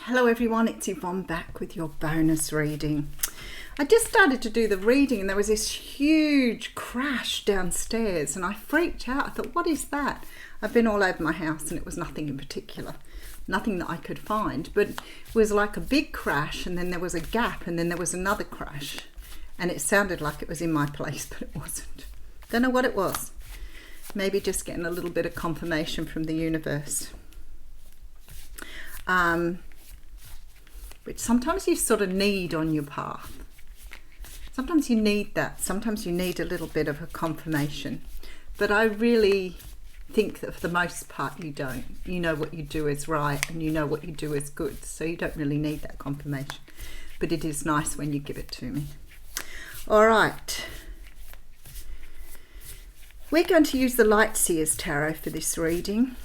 Hello everyone, it's Yvonne back with your bonus reading. I just started to do the reading and there was this huge crash downstairs and I freaked out. I thought, what is that? I've been all over my house and it was nothing in particular, nothing that I could find, but it was like a big crash and then there was a gap and then there was another crash and it sounded like it was in my place, but it wasn't. Don't know what it was. Maybe just getting a little bit of confirmation from the universe. Which sometimes you sort of need on your path. Sometimes you need that. Sometimes you need a little bit of a confirmation. But I really think that for the most part you don't. You know what you do is right and you know what you do is good. So you don't really need that confirmation. But it is nice when you give it to me. All right. We're going to use the Light Seers Tarot for this reading.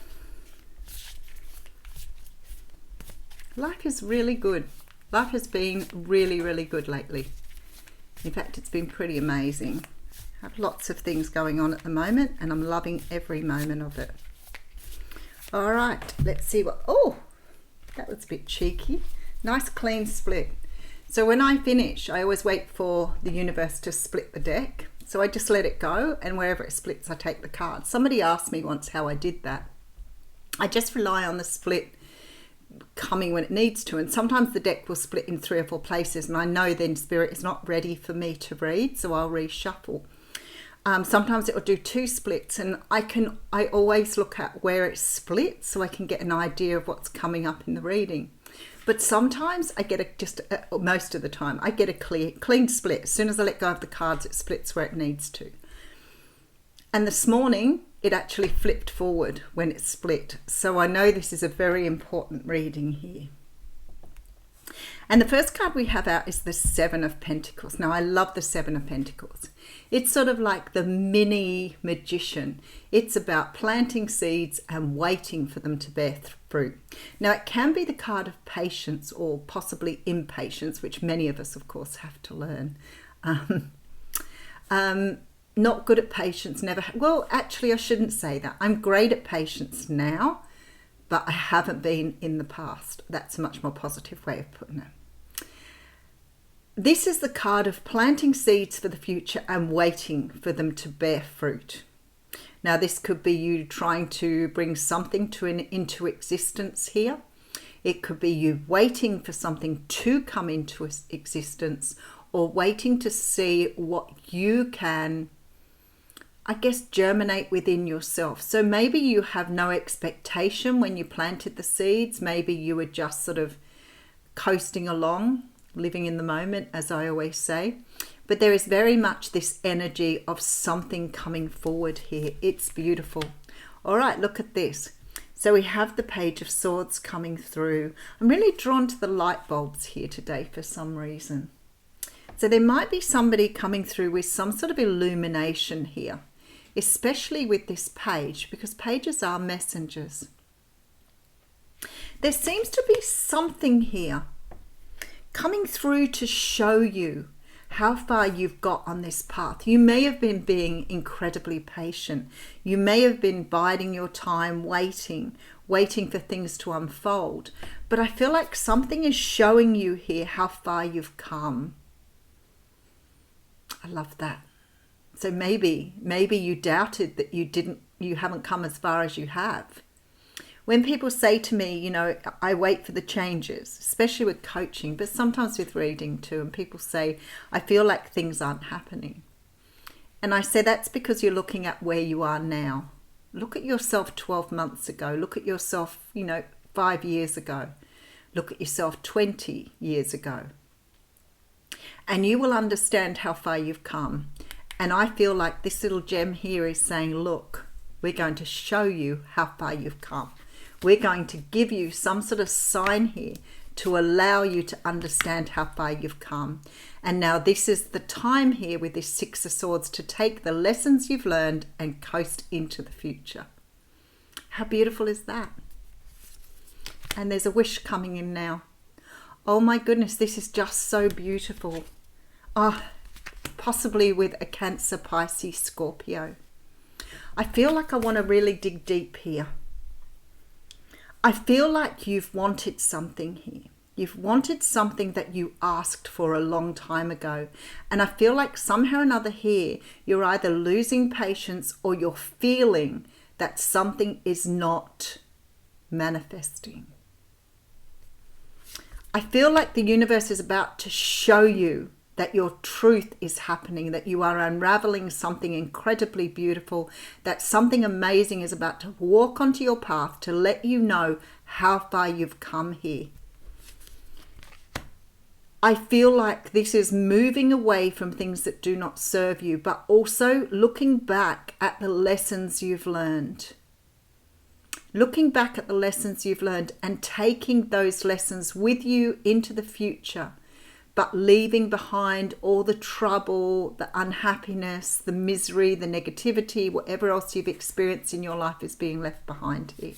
Life is really good. Life has been really, really good lately. In fact, it's been pretty amazing. I have lots of things going on at the moment and I'm loving every moment of it. All right, let's see what... Oh, that was a bit cheeky. Nice clean split. So when I finish, I always wait for the universe to split the deck. So I just let it go and wherever it splits, I take the card. Somebody asked me once how I did that. I just rely on the split coming when it needs to, and sometimes the deck will split in 3 or 4 places and I know then spirit is not ready for me to read, so I'll reshuffle. Sometimes it will do 2 splits and I always look at where it's split so I can get an idea of what's coming up in the reading. But sometimes I get most of the time I get a clean split. As soon as I let go of the cards, it splits where it needs to. And this morning it actually flipped forward when it split. So I know this is a very important reading here. And the first card we have out is the 7 of Pentacles. Now I love the 7 of Pentacles. It's sort of like the mini magician. It's about planting seeds and waiting for them to bear fruit. Now it can be the card of patience or possibly impatience, which many of us of course have to learn. Not good at patience, never. Well, actually, I shouldn't say that. I'm great at patience now, but I haven't been in the past. That's a much more positive way of putting it. This is the card of planting seeds for the future and waiting for them to bear fruit. Now, this could be you trying to bring something into existence here. It could be you waiting for something to come into existence or waiting to see what you can, I guess, germinate within yourself. So maybe you have no expectation when you planted the seeds. Maybe you were just sort of coasting along, living in the moment, as I always say. But there is very much this energy of something coming forward here. It's beautiful. All right, look at this. So we have the Page of Swords coming through. I'm really drawn to the light bulbs here today for some reason. So there might be somebody coming through with some sort of illumination here, especially with this page, because pages are messengers. There seems to be something here coming through to show you how far you've got on this path. You may have been being incredibly patient. You may have been biding your time, waiting for things to unfold. But I feel like something is showing you here how far you've come. I love that. So maybe you doubted that you haven't come as far as you have. When people say to me, you know, I wait for the changes, especially with coaching, but sometimes with reading too, and people say, I feel like things aren't happening. And I say that's because you're looking at where you are now. Look at yourself 12 months ago. Look at yourself, 5 years ago. Look at yourself 20 years ago. And you will understand how far you've come. And I feel like this little gem here is saying, look, we're going to show you how far you've come. We're going to give you some sort of sign here to allow you to understand how far you've come. And now this is the time here with this 6 of Swords to take the lessons you've learned and coast into the future. How beautiful is that? And there's a wish coming in now. Oh my goodness, this is just so beautiful. Oh, possibly with a Cancer, Pisces, Scorpio. I feel like I want to really dig deep here. I feel like you've wanted something here. You've wanted something that you asked for a long time ago. And I feel like somehow or another here, you're either losing patience or you're feeling that something is not manifesting. I feel like the universe is about to show you that your truth is happening, that you are unraveling something incredibly beautiful, that something amazing is about to walk onto your path to let you know how far you've come here. I feel like this is moving away from things that do not serve you, but also looking back at the lessons you've learned. Looking back at the lessons you've learned and taking those lessons with you into the future, but leaving behind all the trouble, the unhappiness, the misery, the negativity, whatever else you've experienced in your life is being left behind here.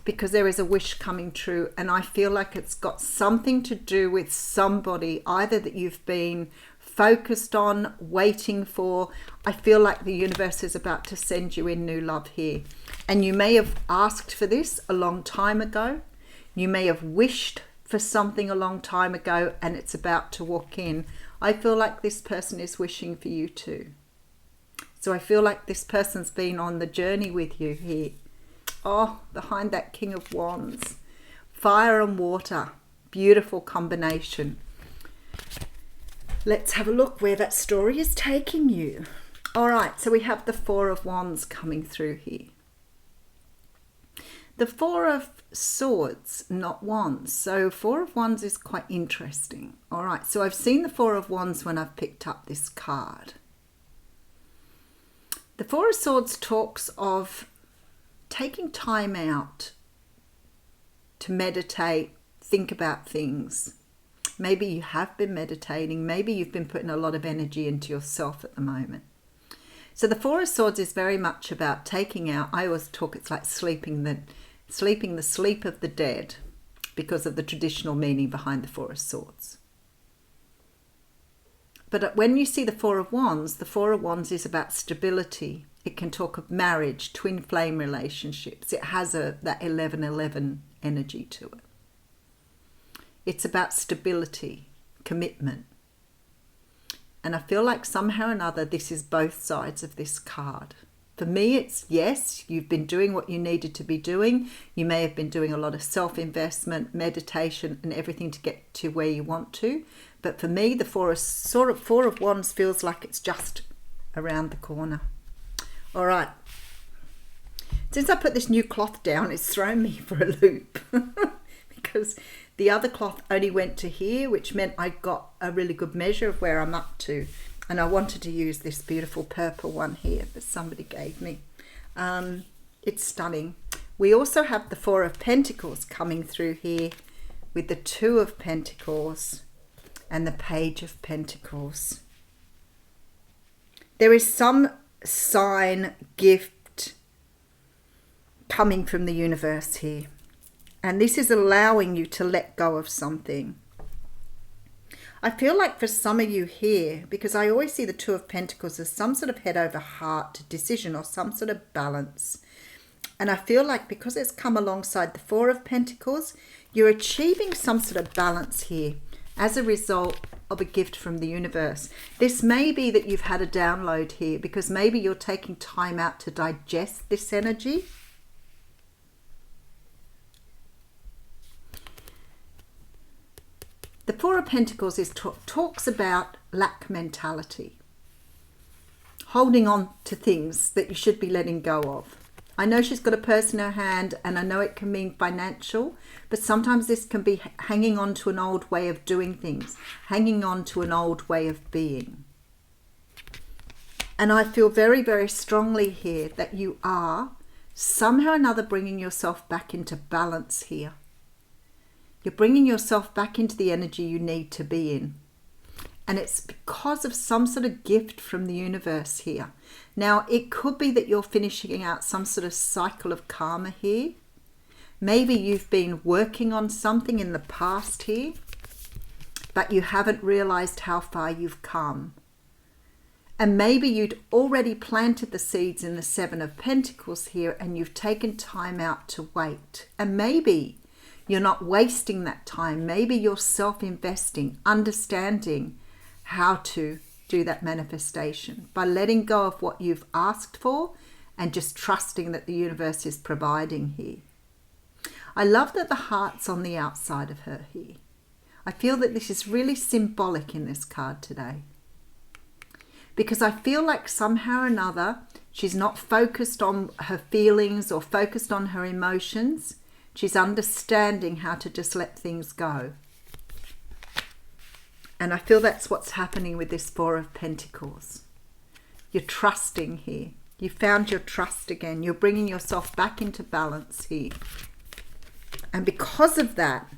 Because there is a wish coming true, and I feel like it's got something to do with somebody either that you've been focused on, waiting for. I feel like the universe is about to send you in new love here. And you may have asked for this a long time ago. You may have wished for something a long time ago and it's about to walk in. I feel like this person is wishing for you too. So I feel like this person's been on the journey with you here. Oh, behind that King of Wands. Fire and water. Beautiful combination. Let's have a look where that story is taking you. All right, so we have the Four of Wands coming through here. The Four of Swords, not Wands. So Four of Wands is quite interesting. All right, so I've seen the Four of Wands when I've picked up this card. The Four of Swords talks of taking time out to meditate, think about things. Maybe you have been meditating. Maybe you've been putting a lot of energy into yourself at the moment. So the Four of Swords is very much about taking out, I always talk, it's like sleeping the sleep of the dead because of the traditional meaning behind the Four of Swords. But when you see the Four of Wands is about stability. It can talk of marriage, twin flame relationships. It has that 11-11 energy to it. It's about stability, commitment. And I feel like somehow or another this is both sides of this card. For me, it's yes, you've been doing what you needed to be doing. You may have been doing a lot of self-investment, meditation and everything to get to where you want to. But for me, the Four of Wands feels like it's just around the corner. All right. Since I put this new cloth down, it's thrown me for a loop because the other cloth only went to here, which meant I got a really good measure of where I'm up to. And I wanted to use this beautiful purple one here that somebody gave me. It's stunning. We also have the Four of Pentacles coming through here with the Two of Pentacles and the Page of Pentacles. There is some sign, gift coming from the universe here. And this is allowing you to let go of something. I feel like for some of you here, because I always see the Two of Pentacles as some sort of head over heart decision or some sort of balance. And I feel like because it's come alongside the Four of Pentacles, you're achieving some sort of balance here as a result of a gift from the universe. This may be that you've had a download here because maybe you're taking time out to digest this energy. The Four of Pentacles talks about lack mentality, holding on to things that you should be letting go of. I know she's got a purse in her hand and I know it can mean financial, but sometimes this can be hanging on to an old way of doing things, hanging on to an old way of being. And I feel very, very strongly here that you are somehow or another bringing yourself back into balance here. You're bringing yourself back into the energy you need to be in. And it's because of some sort of gift from the universe here. Now, it could be that you're finishing out some sort of cycle of karma here. Maybe you've been working on something in the past here, but you haven't realized how far you've come. And maybe you'd already planted the seeds in the Seven of Pentacles here and you've taken time out to wait. And maybe You're not wasting that time. Maybe you're self-investing, understanding how to do that manifestation by letting go of what you've asked for and just trusting that the universe is providing here. I love that the heart's on the outside of her here. I feel that this is really symbolic in this card today, because I feel like somehow or another she's not focused on her feelings or focused on her emotions. She's understanding how to just let things go. And I feel that's what's happening with this Four of Pentacles. You're trusting here. You found your trust again. You're bringing yourself back into balance here. And because of that,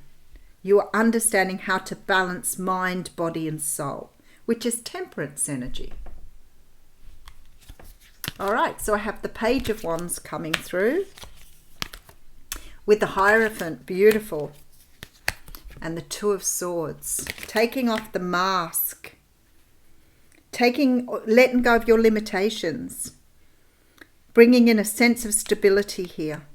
you are understanding how to balance mind, body, and soul, which is Temperance energy. All right, so I have the Page of Wands coming through with the Hierophant, beautiful, and the Two of Swords, taking off the mask, letting go of your limitations, bringing in a sense of stability here.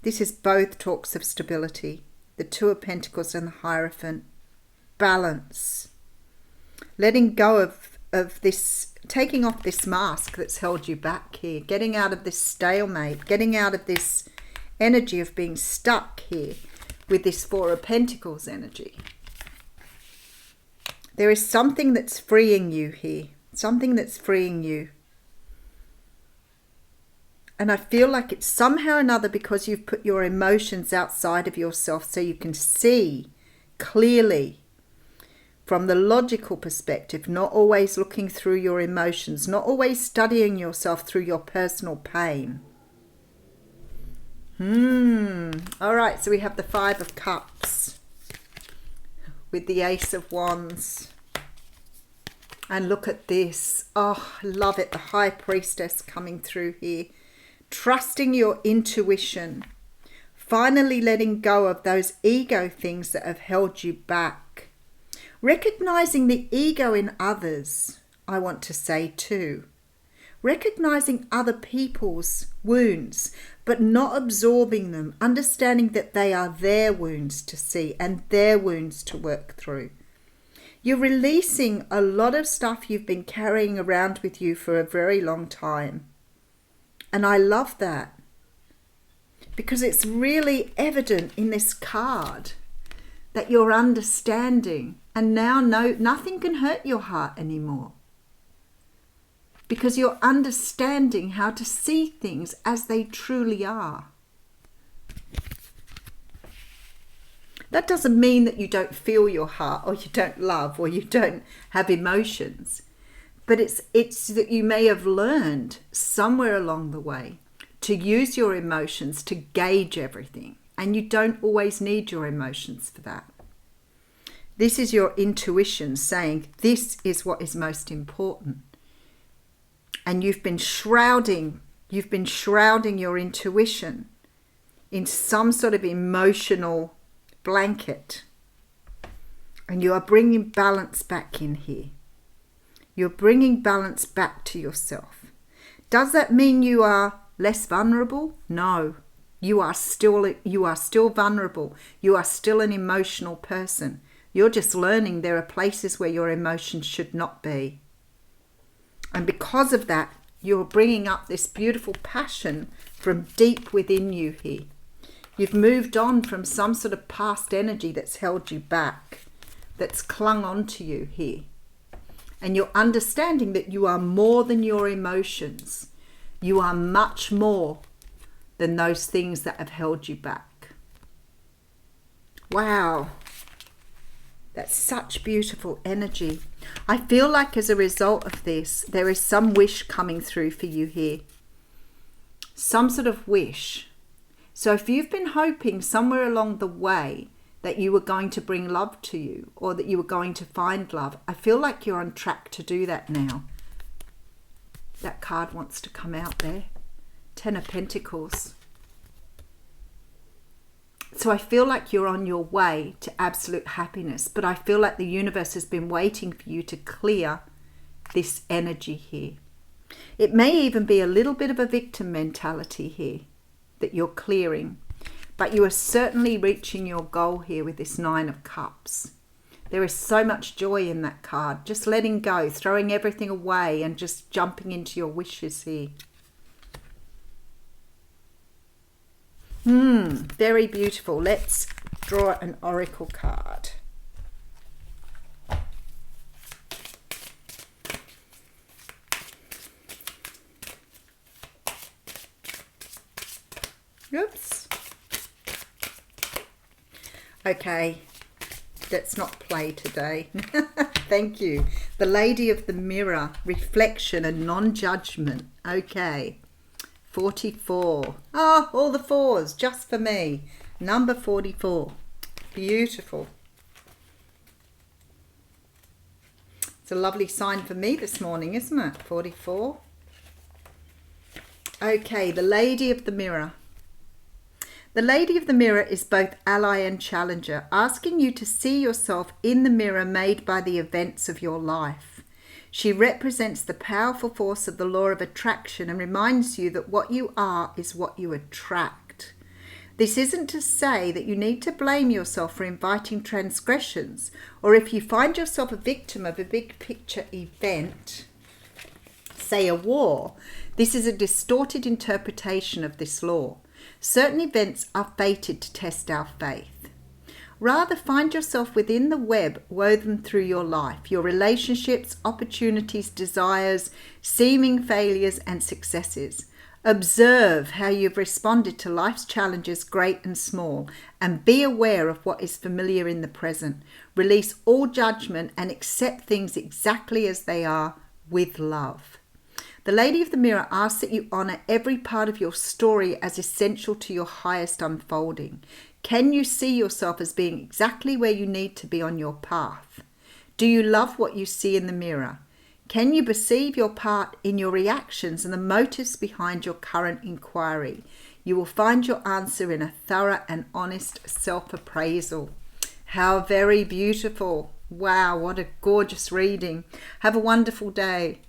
This is both talks of stability, the Two of Pentacles and the Hierophant. Balance, letting go of this, taking off this mask that's held you back here, getting out of this stalemate, getting out of this energy of being stuck here with this Four of Pentacles energy. There is something that's freeing you here, something that's freeing you. And I feel like it's somehow or another because you've put your emotions outside of yourself so you can see clearly from the logical perspective, not always looking through your emotions, not always studying yourself through your personal pain. All right, so we have the Five of Cups with the Ace of Wands. And look at this. Oh, I love it. The High Priestess coming through here. Trusting your intuition. Finally letting go of those ego things that have held you back. Recognizing the ego in others, I want to say too. Recognizing other people's wounds, but not absorbing them. Understanding that they are their wounds to see and their wounds to work through. You're releasing a lot of stuff you've been carrying around with you for a very long time. And I love that, because it's really evident in this card that you're understanding, and now nothing can hurt your heart anymore, because you're understanding how to see things as they truly are. That doesn't mean that you don't feel your heart, or you don't love, or you don't have emotions. But it's that you may have learned somewhere along the way to use your emotions to gauge everything. And you don't always need your emotions for that. This is your intuition saying this is what is most important. And you've been shrouding your intuition in some sort of emotional blanket. And you are bringing balance back in here. You're bringing balance back to yourself. Does that mean you are less vulnerable? No. You are still vulnerable. You are still an emotional person. You're just learning there are places where your emotions should not be. And because of that, you're bringing up this beautiful passion from deep within you here. You've moved on from some sort of past energy that's held you back, that's clung on to you here. And you're understanding that you are more than your emotions. You are much more than those things that have held you back. Wow. That's such beautiful energy. I feel like as a result of this, there is some wish coming through for you here. Some sort of wish. So if you've been hoping somewhere along the way that you were going to bring love to you, or that you were going to find love, I feel like you're on track to do that now. That card wants to come out there. Ten of Pentacles. So I feel like you're on your way to absolute happiness, but I feel like the universe has been waiting for you to clear this energy here. It may even be a little bit of a victim mentality here that you're clearing. but you are certainly reaching your goal here with this Nine of Cups. There is so much joy in that card. Just letting go, throwing everything away and just jumping into your wishes here. Very beautiful. Let's draw an oracle card. Oops. Okay, let's not play today. Thank you. The Lady of the Mirror, reflection and non-judgment. Okay. 44. Oh, all the fours, just for me. Number 44. Beautiful. It's a lovely sign for me this morning, isn't it? 44. Okay, the Lady of the Mirror. The Lady of the Mirror is both ally and challenger, asking you to see yourself in the mirror made by the events of your life. She represents the powerful force of the law of attraction and reminds you that what you are is what you attract. This isn't to say that you need to blame yourself for inviting transgressions, or if you find yourself a victim of a big picture event, say a war, this is a distorted interpretation of this law. Certain events are fated to test our faith. Rather, find yourself within the web woven through your life, your relationships, opportunities, desires, seeming failures and successes. Observe how you've responded to life's challenges, great and small, and be aware of what is familiar in the present. Release all judgment and accept things exactly as they are with love. The Lady of the Mirror asks that you honor every part of your story as essential to your highest unfolding. Can you see yourself as being exactly where you need to be on your path? Do you love what you see in the mirror? Can you perceive your part in your reactions and the motives behind your current inquiry? You will find your answer in a thorough and honest self-appraisal. How very beautiful. Wow, what a gorgeous reading. Have a wonderful day.